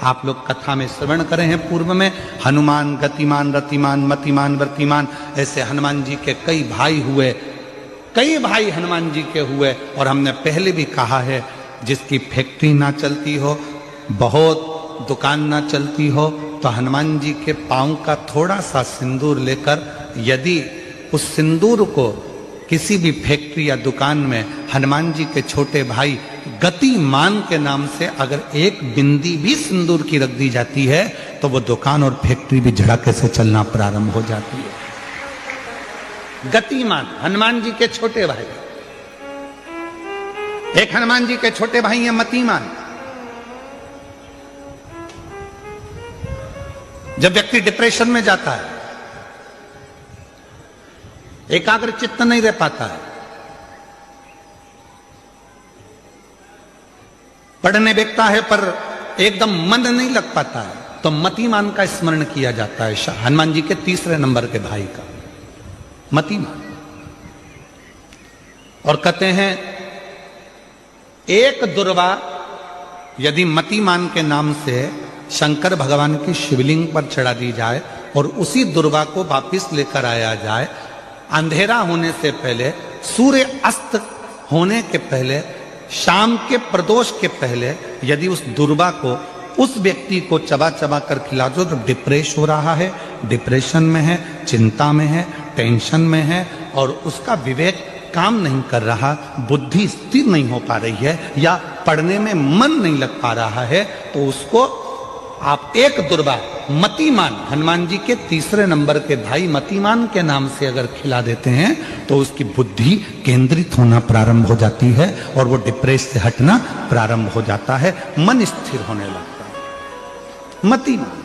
आप लोग कथा में श्रवण करे हैं पूर्व में, हनुमान गतिमान रतिमान मतिमान वर्तिमान, ऐसे हनुमान जी के कई भाई हुए, कई भाई हनुमान जी के हुए। और हमने पहले भी कहा है, जिसकी फैक्ट्री ना चलती हो, बहुत दुकान ना चलती हो, तो हनुमान जी के पांव का थोड़ा सा सिंदूर लेकर, यदि उस सिंदूर को किसी भी फैक्ट्री या दुकान में हनुमान जी के छोटे भाई गतिमान के नाम से अगर एक बिंदी भी सिंदूर की रख दी जाती है, तो वो दुकान और फैक्ट्री भी झड़के से चलना प्रारंभ हो जाती है। गतिमान हनुमान जी के छोटे भाई, एक हनुमान जी के छोटे भाई हैं मतिमान। जब व्यक्ति डिप्रेशन में जाता है, एकाग्र चित्त नहीं रह पाता है, पढ़ने बैठता है पर एकदम मन नहीं लग पाता है, तो मतिमान का स्मरण किया जाता है, हनुमान जी के तीसरे नंबर के भाई का, मतिमान। और कहते हैं एक दुर्वा यदि मतिमान के नाम से शंकर भगवान की शिवलिंग पर चढ़ा दी जाए और उसी दुर्वा को वापिस लेकर आया जाए, अंधेरा होने से पहले, सूर्य अस्त होने के पहले, शाम के प्रदोष के पहले यदि उस दुर्वा को उस व्यक्ति को चबा चबा कर खिला दो, तो डिप्रेस हो रहा है, डिप्रेशन में है, चिंता में है, टेंशन में है और उसका विवेक काम नहीं कर रहा, बुद्धि स्थिर नहीं हो पा रही है या पढ़ने में मन नहीं लग पा रहा है, तो उसको आप एक दुर्वा मतिमान, हनुमान जी के तीसरे नंबर के भाई मतिमान के नाम से अगर खिला देते हैं, तो उसकी बुद्धि केंद्रित होना प्रारंभ हो जाती है और वो डिप्रेस से हटना प्रारंभ हो जाता है, मन स्थिर होने लगता है। मतिमान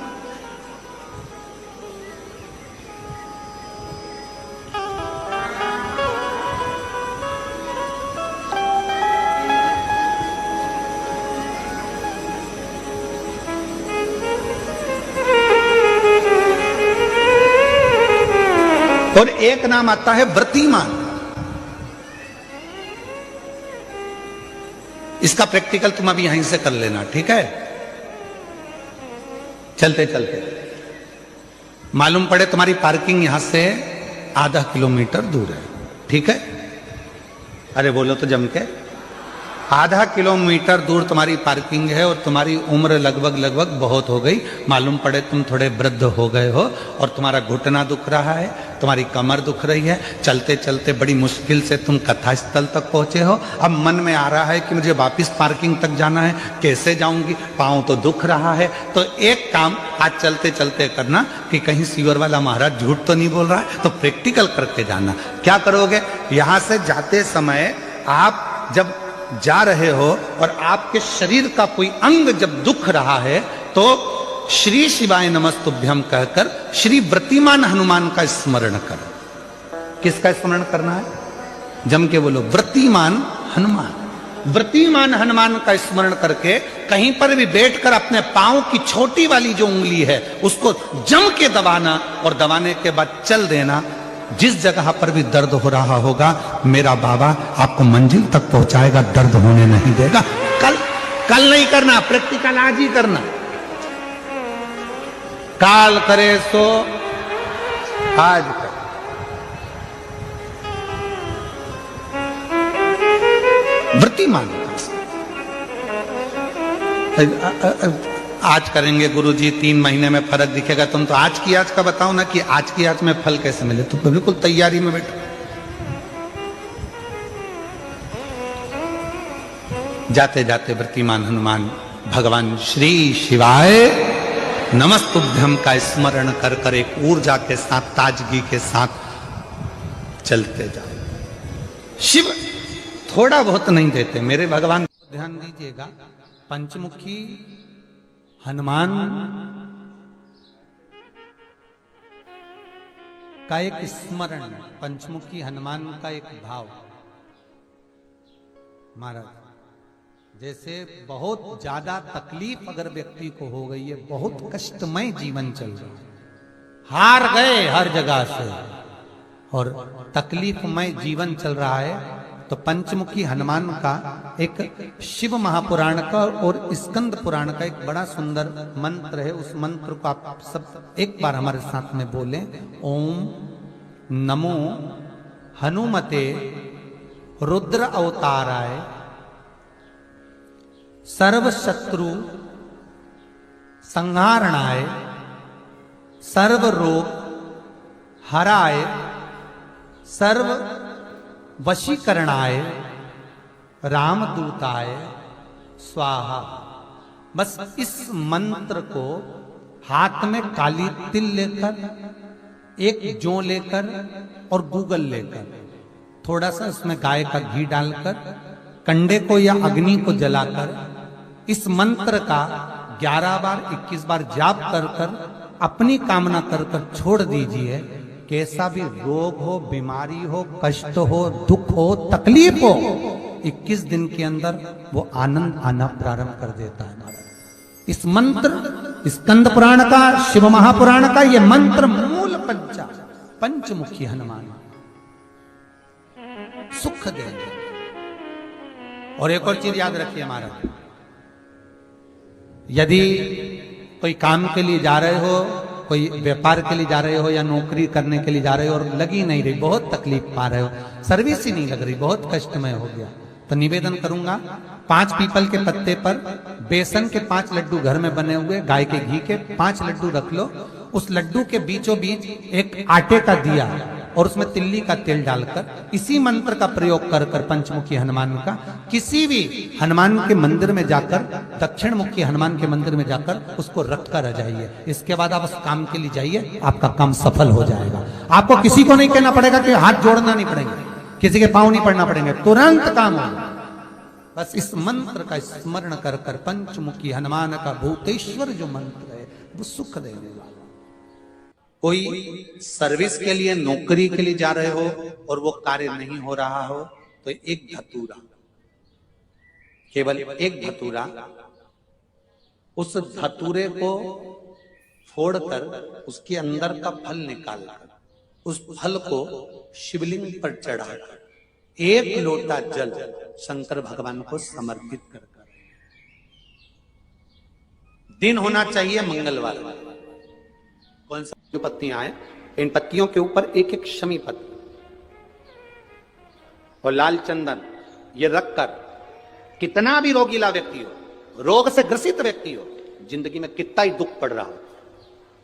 और एक नाम आता है व्रतिमान। इसका प्रैक्टिकल तुम अभी यहीं से कर लेना, ठीक है? चलते चलते मालूम पड़े तुम्हारी पार्किंग यहां से आधा किलोमीटर दूर है, ठीक है? अरे बोलो तो जम के, आधा किलोमीटर दूर तुम्हारी पार्किंग है और तुम्हारी उम्र लगभग बहुत हो गई, मालूम पड़े तुम थोड़े वृद्ध हो गए हो और तुम्हारा घुटना दुख रहा है, तुम्हारी कमर दुख रही है, चलते चलते बड़ी मुश्किल से तुम कथा स्थल तक पहुंचे हो, अब मन में आ रहा है कि मुझे वापस पार्किंग तक जाना है, कैसे जाऊंगी, पांव तो दुख रहा है। तो एक काम आज चलते चलते करना कि कहीं सीवर वाला महाराज झूठ तो नहीं बोल रहा है, तो प्रैक्टिकल करके जाना। क्या करोगे, यहां से जाते समय आप जब जा रहे हो और आपके शरीर का कोई अंग जब दुख रहा है, तो श्री शिवाय नमस्तुभ्यम कहकर श्री व्रतिमान हनुमान का स्मरण करो। किसका स्मरण करना है? जम के बोलो, व्रतिमान हनुमान। व्रतिमान हनुमान का स्मरण करके कहीं पर भी बैठकर अपने पांव की छोटी वाली जो उंगली है उसको जम के दबाना और दबाने के बाद चल देना। जिस जगह पर भी दर्द हो रहा होगा, मेरा बाबा आपको मंजिल तक पहुंचाएगा, दर्द होने नहीं देगा। कल नहीं करना, प्रैक्टिकल आज ही करना। काल करे सो आज कर। व्रतिमान आज करेंगे गुरुजी, 3 महीने में फर्क दिखेगा। तुम तो आज की आज का बताओ ना कि आज की आज में फल कैसे मिले। तुम बिल्कुल तैयारी में बैठो। जाते जाते व्रतिमान हनुमान भगवान श्री शिवाय नमस्तुभ्यम का स्मरण कर कर एक ऊर्जा के साथ, ताजगी के साथ चलते जाओ। शिव थोड़ा बहुत नहीं देते मेरे भगवान, ध्यान दीजिएगा। पंचमुखी हनुमान का एक स्मरण, पंचमुखी हनुमान का एक भाव। महाराज जैसे बहुत ज्यादा तकलीफ अगर व्यक्ति को हो गई है, बहुत कष्टमय जीवन चल रहा है, हार गए हर जगह से और तकलीफमय जीवन चल रहा है, तो पंचमुखी हनुमान का एक शिव महापुराण का और स्कंद पुराण का एक बड़ा सुंदर मंत्र है। उस मंत्र को आप सब एक बार हमारे साथ में बोलें। ओम नमो हनुमते रुद्र अवताराय सर्व शत्रु संहारणाय सर्व रोग हराय सर्व वशीकरणाय रामदूताय स्वाहा। बस इस मंत्र को हाथ में काली तिल लेकर, एक जौ लेकर और गूगल लेकर, थोड़ा सा इसमें गाय का घी डालकर, कंडे को या अग्नि को जलाकर इस मंत्र का 11 बार 21 बार जाप कर कर अपनी कामना कर कर छोड़ दीजिए। कैसा भी रोग हो, बीमारी हो, कष्ट हो, दुख हो, तकलीफ हो, 21 दिन के अंदर वो आनंद आना प्रारंभ कर देता है। इस मंत्र, स्कंद पुराण का, शिव महापुराण का ये मंत्र मूल पंचमुखी हनुमान सुख देंगे। और एक और चीज याद रखिए हमारा, यदि कोई काम के लिए जा रहे हो, कोई व्यापार के लिए जा रहे हो या नौकरी करने के लिए जा रहे हो और लगी नहीं रही, बहुत तकलीफ पा रहे हो, सर्विस ही नहीं लग रही, बहुत कष्टमय हो गया, तो निवेदन करूंगा 5 पीपल के पत्ते पर बेसन के 5 लड्डू घर में बने हुए, गाय के घी के 5 लड्डू रख लो। उस लड्डू के बीचों बीच एक आटे का दिया और उसमें तिल्ली का तेल डालकर इसी मंत्र का प्रयोग कर कर पंचमुखी हनुमान का किसी भी हनुमान के मंदिर में जाकर, दक्षिण मुखी हनुमान के मंदिर में जाकर उसको रख कर आ जाइए। इसके बाद आप उस काम के लिए जाइए, आपका काम सफल हो जाएगा। आपको किसी को नहीं कहना पड़ेगा कि हाथ जोड़ना नहीं पड़ेंगे, किसी के पांव नहीं पड़ना पड़ेंगे, तुरंत काम होगा। बस इस मंत्र का स्मरण कर कर पंचमुखी हनुमान का भूतेश्वर जो मंत्र है वो सुख देने वाला। कोई सर्विस के लिए, नौकरी के लिए जा रहे हो और वो कार्य नहीं हो रहा हो, तो एक धतूरा, केवल एक धतूरा, उस धतूरे को फोड़कर उसके अंदर का फल निकालकर उस फल को शिवलिंग पर चढ़ाकर 1 लोटा जल शंकर भगवान को समर्पित कर। दिन होना चाहिए मंगलवार। कौन सा जो पत्तियां हैं, इन पत्तियों के ऊपर एक एक शमी पत्र और लाल चंदन ये रखकर, कितना भी रोगीला व्यक्ति हो, रोग से ग्रसित व्यक्ति हो, जिंदगी में कितना ही दुख पड़ रहा हो,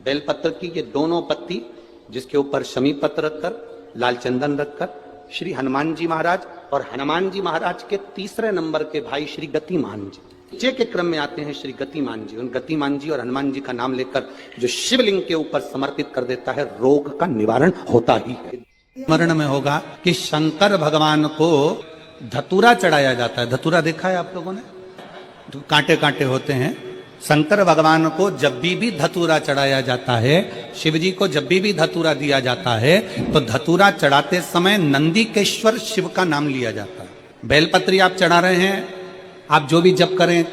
बेलपत्र की ये दोनों पत्ती जिसके ऊपर शमी पत्र रखकर, लाल चंदन रखकर श्री हनुमान जी महाराज और हनुमान जी महाराज के तीसरे नंबर के भाई श्री गतिमान जी, नीचे के क्रम में आते हैं श्री गतिमान जी, उन गतिमान जी और हनुमान जी का नाम लेकर जो शिवलिंग के ऊपर समर्पित कर देता है, रोग का निवारण होता ही है। स्मरण में होगा कि शंकर भगवान को धतूरा चढ़ाया जाता है। धतूरा देखा है आप लोगों ने, तो कांटे कांटे होते हैं। शंकर भगवान को जब भी धतूरा चढ़ाया जाता है, शिव जी को जब भी धतूरा दिया जाता है, तो धतूरा चढ़ाते समय नंदीकेश्वर शिव का नाम लिया जाता है। बेलपत्री आप चढ़ा रहे हैं, आप जो भी जप करें,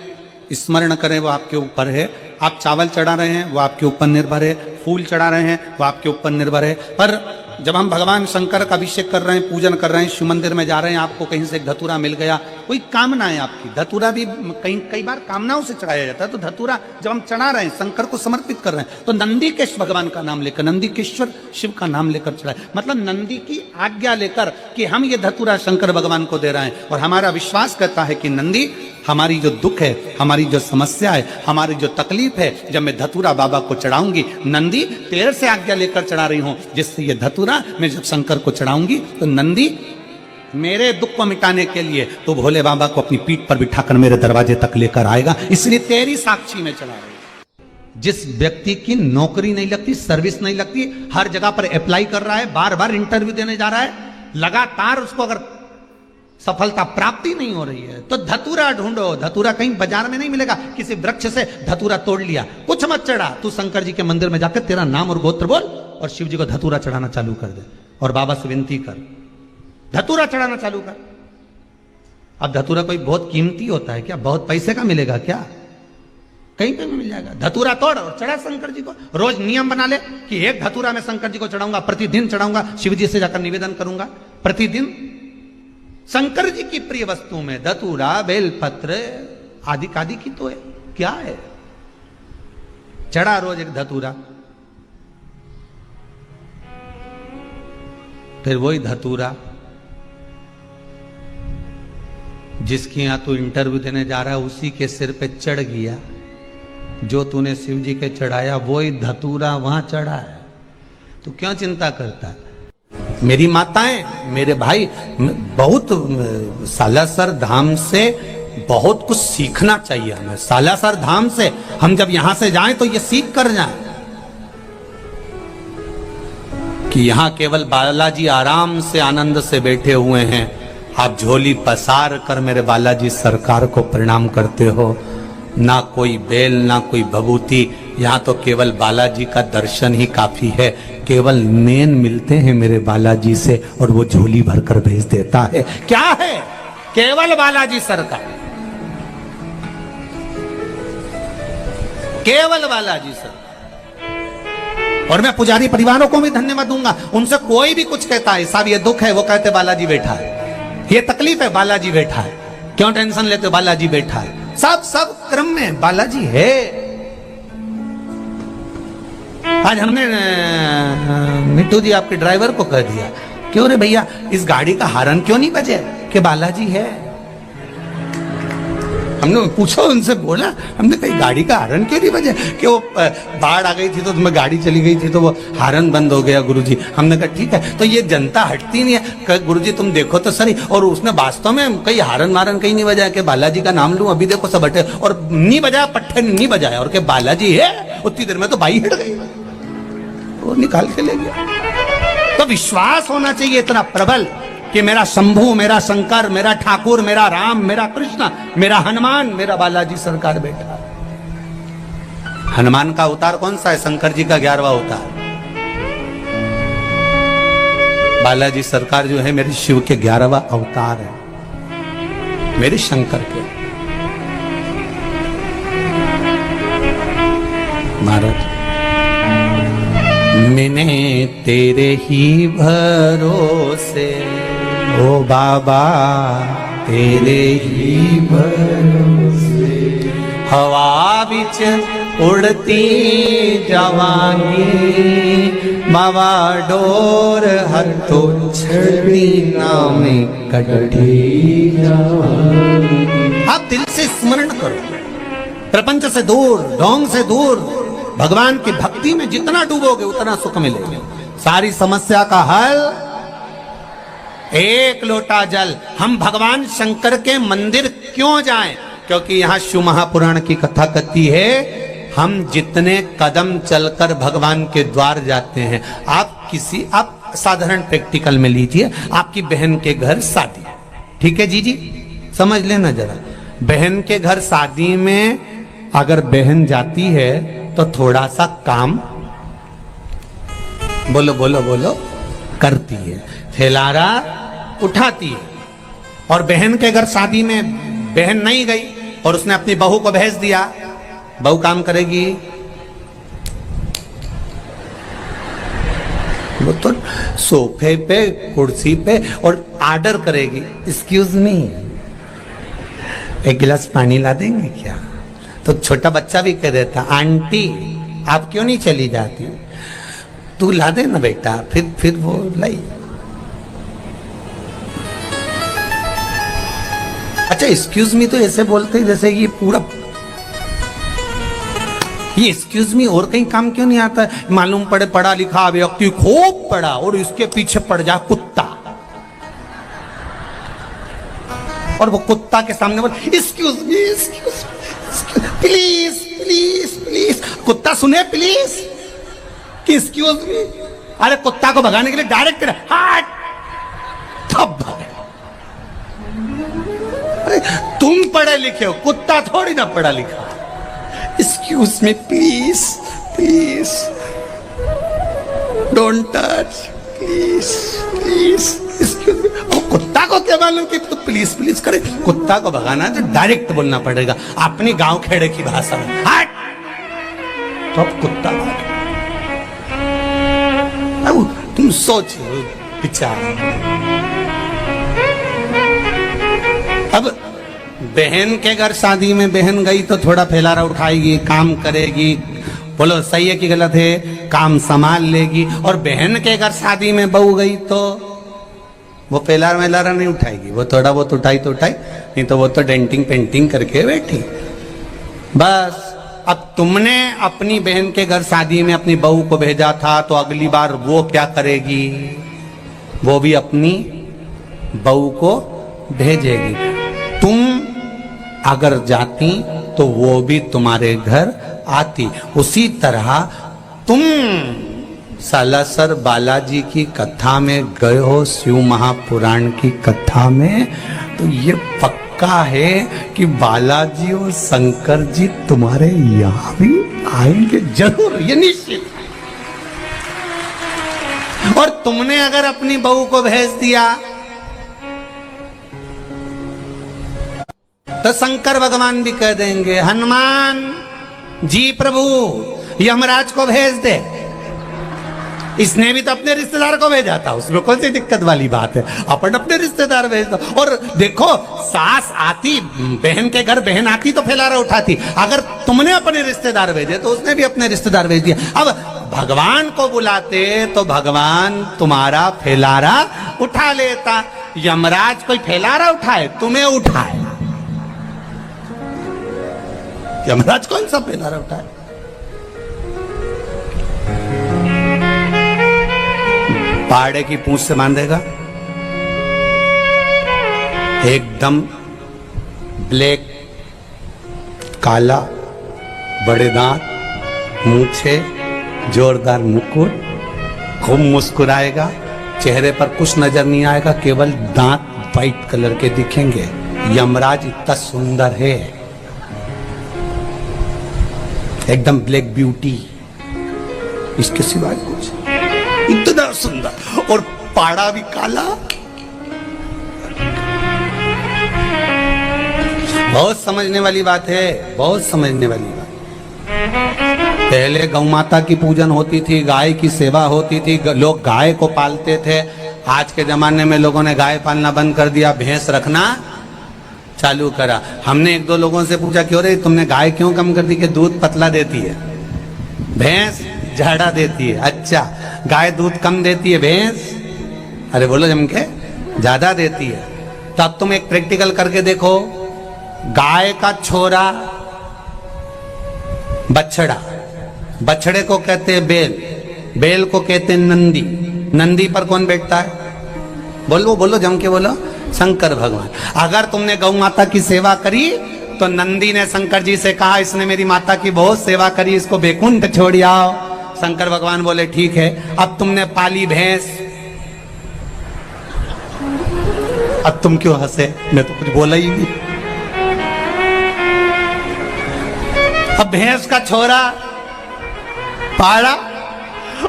स्मरण करें, वो आपके ऊपर है। आप चावल चढ़ा रहे हैं, वो आपके ऊपर निर्भर है। फूल चढ़ा रहे हैं, वो आपके ऊपर निर्भर है। पर जब हम भगवान शंकर का अभिषेक कर रहे हैं, पूजन कर रहे हैं, शिव मंदिर में जा रहे हैं, आपको कहीं से एक धतूरा मिल गया, कोई कामना है आपकी, धतूरा भी कई बार कामनाओं से चढ़ाया जाता है। तो धतूरा जब हम चढ़ा रहे हैं, शंकर को समर्पित कर रहे हैं, तो नंदीकेश्वर भगवान का नाम लेकर, नंदीकेश्वर शिव का नाम लेकर चढ़ाए, मतलब नंदी की आज्ञा लेकर कि हम ये धतूरा शंकर भगवान को दे रहे हैं। और हमारा विश्वास कहता है कि नंदी, हमारी जो दुख है, हमारी जो समस्या है, हमारी जो तकलीफ है, जब मैं धतूरा बाबा को चढ़ाऊंगी, नंदी तेरे से आज्ञा लेकर चढ़ा रही हूं, जिससे ये धतूरा मैं जब शंकर को चढ़ाऊंगी तो नंदी मेरे दुख को मिटाने के लिए तो भोले बाबा को अपनी पीठ पर बिठाकर मेरे दरवाजे तक लेकर आएगा, इसलिए तेरी साक्षी में चढ़ा रही हूं। जिस व्यक्ति की नौकरी नहीं लगती, सर्विस नहीं लगती, हर जगह पर अप्लाई कर रहा है, बार बार इंटरव्यू देने जा रहा है, लगातार उसको अगर सफलता प्राप्ति नहीं हो रही है, तो धतूरा ढूंढो। धतूरा कहीं बाजार में नहीं मिलेगा, किसी वृक्ष से धतूरा तोड़ लिया, कुछ मत चढ़ा, तू शंकर जी के मंदिर में जाकर तेरा नाम और गोत्र बोल और शिव जी को धतूरा चढ़ाना चालू कर दे और बाबा से विनती कर, धतूरा चढ़ाना चालू कर। अब धतूरा कोई बहुत कीमती होता है क्या? बहुत पैसे का मिलेगा क्या? कहीं पे भी मिल जाएगा। धतूरा तोड़ और चढ़ा शंकर जी को। रोज नियम बना ले कि एक धतूरा मैं शंकर जी को चढ़ाऊंगा, प्रतिदिन चढ़ाऊंगा, शिव जी से जाकर निवेदन करूंगा, प्रतिदिन शंकर जी की प्रिय वस्तु में धतूरा, बेलपत्र आदि कादि की तो है, क्या है? चढ़ा रोज एक धतूरा, फिर वही धतूरा जिसकी यहां तू इंटरव्यू देने जा रहा है उसी के सिर पे चढ़ गया। जो तूने शिव जी के चढ़ाया वही धतूरा वहां चढ़ा है, तू क्यों चिंता करता है? मेरी माताएं, मेरे भाई, बहुत सालासर धाम से बहुत कुछ सीखना चाहिए हमें। सालासर धाम से हम जब यहां से जाएं तो ये सीख कर जाएं कि यहां केवल बालाजी आराम से आनंद से बैठे हुए हैं। आप झोली पसार कर मेरे बालाजी सरकार को प्रणाम करते हो, ना कोई बेल ना कोई भभूति, यहाँ तो केवल बालाजी का दर्शन ही काफी है। केवल नेन मिलते हैं मेरे बालाजी से और वो झोली भरकर भेज देता है। क्या है? केवल बालाजी सरकार, केवल बालाजी सरकार। और मैं पुजारी परिवारों को भी धन्यवाद दूंगा। उनसे कोई भी कुछ कहता है, साहब ये दुख है, वो कहते बालाजी बैठा है, ये तकलीफ है, बालाजी बैठा है, क्यों टेंशन लेते हो, बालाजी बैठा है। सब क्रम में बालाजी है। आज हमने मिट्टू जी आपके ड्राइवर को कह दिया, क्यों रे भैया इस गाड़ी का हॉर्न क्यों नहीं बजे, कि बालाजी है। हमने पूछा, उनसे बोला, हमने कही गाड़ी का हॉर्न क्यों नहीं बजे, कि वो बाढ़ आ गई थी तो उसमें गाड़ी चली गई थी तो वो हॉर्न बंद हो गया गुरुजी। हमने कहा ठीक है, तो ये जनता हटती नहीं है, गुरुजी तुम देखो तो सही। और उसने वास्तव में कहीं हॉर्न मारन कहीं नहीं बजाया कि बालाजी का नाम लूं, अभी देखो सब हटे, और नहीं बजाया, पट्टे नहीं बजाया, और के बालाजी है। उतनी देर में तो बाई हट गई, वो निकाल के ले गया। तो विश्वास होना चाहिए इतना प्रबल कि मेरा शंभू, मेरा शंकर, मेरा ठाकुर, मेरा राम, मेरा कृष्ण, मेरा हनुमान, मेरा बालाजी सरकार बैठा। हनुमान का अवतार कौन सा है? शंकर जी का 11वां अवतार। बालाजी सरकार जो है मेरे शिव के 11वां अवतार है, मेरे शंकर के। महाराज मैंने तेरे ही भरोसे, ओ बाबा तेरे ही भरोसे, हवा बिच उड़ती जवानी, बाबा डोर हथो छड़ी नाम कटी जवानी। आप दिल से स्मरण करो, प्रपंच से दूर, ढोंग से दूर, भगवान की भक्ति में जितना डूबोगे उतना सुख मिलेगा। सारी समस्या का हल एक लोटा जल। हम भगवान शंकर के मंदिर क्यों जाएं? क्योंकि यहां शिव महापुराण की कथा कहती है, हम जितने कदम चलकर भगवान के द्वार जाते हैं। आप साधारण प्रैक्टिकल में लीजिए, आपकी बहन के घर शादी, ठीक है जी, समझ लेना जरा। बहन के घर शादी में अगर बहन जाती है तो थोड़ा सा काम बोलो बोलो बोलो करती है, थैलारा उठाती है। और बहन के घर शादी में बहन नहीं गई और उसने अपनी बहू को भेज दिया, बहू काम करेगी, वो तो सोफे पे कुर्सी पे और ऑर्डर करेगी, एक्सक्यूज मी एक गिलास पानी ला देंगे क्या? तो छोटा बच्चा भी कह देता, आंटी आप क्यों नहीं चली जाती, तू ला दे ना बेटा। फिर वो लाई। अच्छा एक्सक्यूज मी तो ऐसे बोलते जैसे ये पूरा, ये एक्सक्यूज मी और कहीं काम क्यों नहीं आता है? मालूम पड़े पढ़ा लिखा व्यक्ति खूब पढ़ा और इसके पीछे पड़ जा कुत्ता, और वो कुत्ता के सामने बोल excuse me please please please. कुत्ता सुने प्लीज कि एक्सक्यूज मी। अरे कुत्ता को भगाने के लिए डायरेक्ट हट, तब तुम पढ़े लिखे हो, कुत्ता थोड़ी ना पढ़ा लिखा। Excuse me please please don't touch please please excuse me. कुत्ता को क्या मालूम कि तो प्लीज प्लीज करे। कुत्ता को भगाना तो डायरेक्ट बोलना पड़ेगा अपनी गांव खेड़े की भाषा में, हट। तो कुत्ता तुम सोचो विचार। अब बहन के घर शादी में बहन गई तो थोड़ा फैलारा उठाएगी, काम करेगी, बोलो सही है कि गलत है, काम संभाल लेगी। और बहन के घर शादी में बहू गई तो वो फैलारा वेलारा नहीं उठाएगी, वो थोड़ा बहुत उठाई तो उठाई, नहीं तो वो तो डेंटिंग पेंटिंग करके बैठी। बस अब तुमने अपनी बहन के घर शादी में अपनी बहू को भेजा था, तो अगली बार वो क्या करेगी, वो भी अपनी बहू को भेजेगी। तुम अगर जाती तो वो भी तुम्हारे घर आती। उसी तरह तुम सालासर बालाजी की कथा में गए हो, शिव महापुराण की कथा में, तो ये पक्का है कि बालाजी और शंकर जी तुम्हारे यहां भी आएंगे जरूर, ये निश्चित। और तुमने अगर अपनी बहू को भेज दिया तो शंकर भगवान भी कह देंगे, हनुमान जी प्रभु यमराज को भेज दे। इसने भी तो अपने रिश्तेदार को भेजा था, उसमें कौन सी दिक्कत वाली बात है, अपन अपने रिश्तेदार भेज दो। और देखो सास आती, बहन के घर बहन आती तो फैलारा उठाती, अगर तुमने अपने रिश्तेदार भेजे तो उसने भी अपने रिश्तेदार भेज दिया। अब भगवान को बुलाते तो भगवान तुम्हारा फैलारा उठा लेता। यमराज कोई फैलारा उठाए, तुम्हें उठाए, यमराज कौन सा फैलारा उठाए। पाड़े की पूंछ से बांधेगा, एकदम ब्लैक, काला, बड़े दांत, मूछे, जोरदार मुकुट, खूब मुस्कुराएगा, चेहरे पर कुछ नजर नहीं आएगा, केवल दांत वाइट कलर के दिखेंगे। यमराज इतना सुंदर है, एकदम ब्लैक ब्यूटी, इसके सिवाय कुछ, इतना सुंदर। और पाड़ा भी काला, बहुत समझने वाली बात है, बहुत समझने वाली बात। पहले गौ माता की पूजन होती थी, गाय की सेवा होती थी, लोग गाय को पालते थे। आज के जमाने में लोगों ने गाय पालना बंद कर दिया, भैंस रखना चालू करा। हमने एक दो लोगों से पूछा, क्यों रे तुमने गाय क्यों कम कर दी? कि दूध पतला देती है, भैंस झाड़ा देती है। अच्छा, गाय दूध कम देती है, भैंस अरे बोलो जम के ज्यादा देती है। तो अब तुम एक प्रैक्टिकल करके देखो, गाय का छोरा बछड़ा, बछड़े को कहते हैं बैल, बैल को कहते हैं नंदी, नंदी पर कौन बैठता है? बोलो बोलो जम के बोलो, शंकर भगवान। अगर तुमने गौ माता की सेवा करी तो नंदी ने शंकर जी से कहा, इसने मेरी माता की बहुत सेवा करी, इसको बैकुंठ छोड़ आओ। शंकर भगवान बोले ठीक है। अब तुमने पाली भैंस, अब तुम क्यों हंसे? मैं तो कुछ बोला ही नहीं। अब भैंस का छोरा पाड़ा,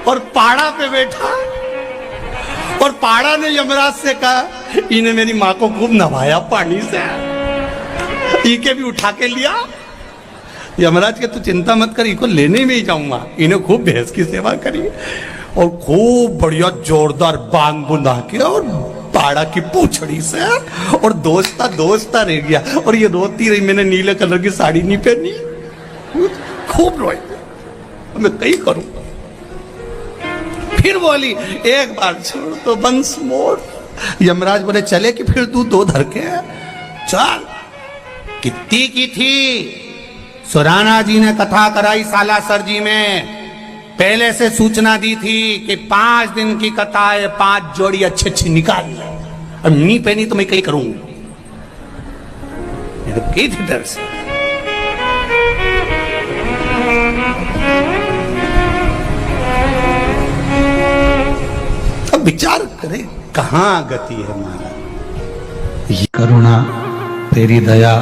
और पाड़ा पे बैठा, और पाड़ा ने यमराज से कहा, इन्हें मेरी माँ को खूब नवाया पानी से, इके भी उठा के लिया। यमराज के तू चिंता मत कर, इनको लेने में ही जाऊंगा। इन्हें खूब भैंस की सेवा करी और खूब बढ़िया जोरदार बांग बुंदा के, और पाड़ा की पूछड़ी से, और दोस्ता रह गया। और ये रोती रही, मैंने नीले कलर की साड़ी नहीं पहनी, खूब रोई, मैं कहीं करूं। फिर बोली, एक बार छोड़ तो बंस मोड़। यमराज बोले, चले कि फिर तू दो धर के चल। कितनी की थी? सुराना जी ने कथा कराई सालासर जी में, पहले से सूचना दी थी कि 5 दिन की कथा है, 5 जोड़ी अच्छी अच्छी निकाल। अब नहीं पहनी तो मैं कहीं करूंगा, कही थी डर से। अब विचार करें कहां गति है हमारा। ये करुणा तेरी दया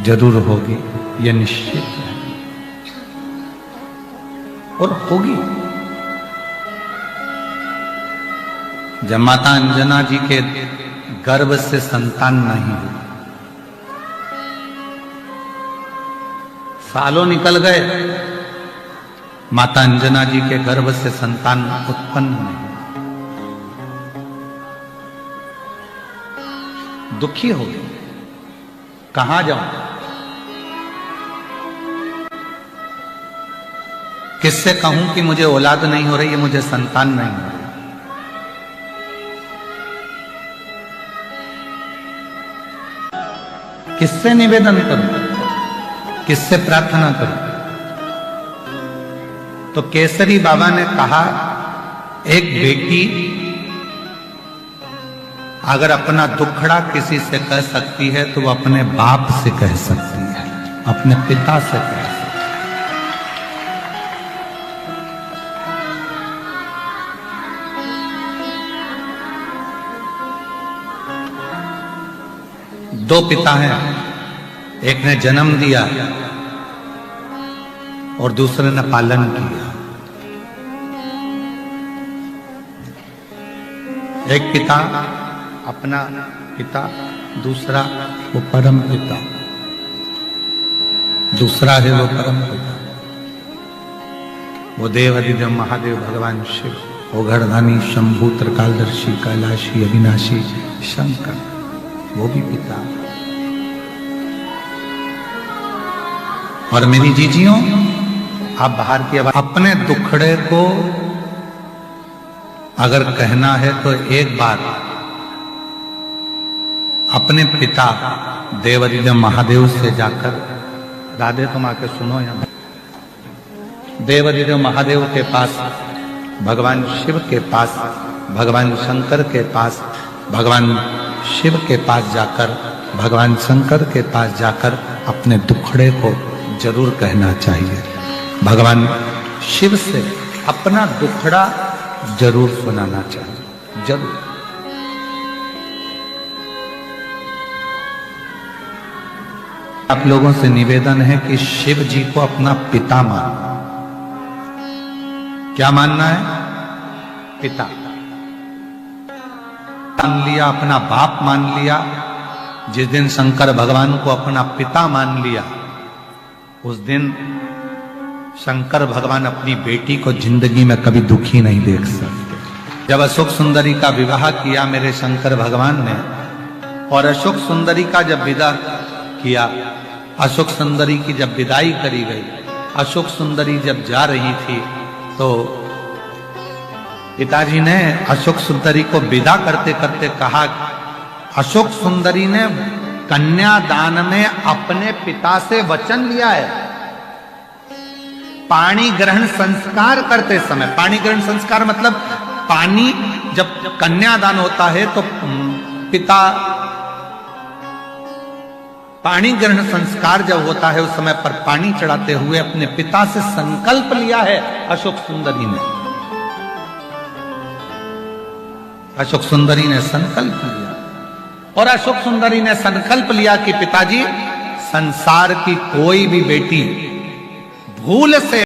जरूर होगी, यह निश्चित है, और होगी। जब माता अंजना जी के गर्भ से संतान नहीं हुई, सालों निकल गए, माता अंजना जी के गर्भ से संतान उत्पन्न नहीं। दुखी हो गई, कहां जाऊं, किससे कहूं कि मुझे औलाद नहीं हो रही है, मुझे संतान नहीं हो रही। किससे निवेदन करूं, किससे प्रार्थना करूं? तो केसरी बाबा ने कहा, एक बेटी अगर अपना दुखड़ा किसी से कह सकती है तो वो अपने बाप से कह सकती है, अपने पिता से कह सकती है। दो पिता हैं, एक ने जन्म दिया और दूसरे ने पालन किया। एक पिता अपना पिता, दूसरा वो परम पिता, दूसरा है वो परम पिता, वो देवाधिदेव महादेव भगवान शिव, वो घरधानी शंभु त्रिकालदर्शी कैलाशी अविनाशी शंकर, वो भी पिता। और मेरी जीजियों, आप बाहर की आवाज, अपने दुखड़े को अगर कहना है तो एक बार अपने पिता देवाधिदेव महादेव से जाकर, राधे तुम आके सुनो यहां, देवाधिदेव महादेव के पास, भगवान शिव के पास, भगवान शंकर के पास, भगवान शिव के पास जाकर, भगवान शंकर के पास जाकर अपने दुखड़े को जरूर कहना चाहिए। भगवान शिव से अपना दुखड़ा जरूर सुनाना चाहिए, जरूर। आप लोगों से निवेदन है कि शिव जी को अपना पिता मानना। क्या मानना है? पिता मान लिया, अपना बाप मान लिया। जिस दिन शंकर भगवान को अपना पिता मान लिया, उस दिन शंकर भगवान अपनी बेटी को जिंदगी में कभी दुखी नहीं देख सकते। जब अशोक सुंदरी का विवाह किया मेरे शंकर भगवान ने, और अशोक सुंदरी का जब विदा किया, अशोक सुंदरी की जब विदाई करी गई, अशोक सुंदरी जब जा रही थी, तो पिताजी ने अशोक सुंदरी को विदा करते करते कहा, अशोक सुंदरी ने कन्यादान में अपने पिता से वचन लिया है। पाणी ग्रहण संस्कार करते समय, पाणी ग्रहण संस्कार मतलब पानी, जब कन्यादान होता है तो पिता, पाणी ग्रहण संस्कार जब होता है उस समय पर पानी चढ़ाते हुए अपने पिता से संकल्प लिया है अशोक सुंदरी ने। अशोक सुंदरी ने संकल्प लिया, और अशोक सुंदरी ने संकल्प लिया कि पिताजी, संसार की कोई भी बेटी भूल से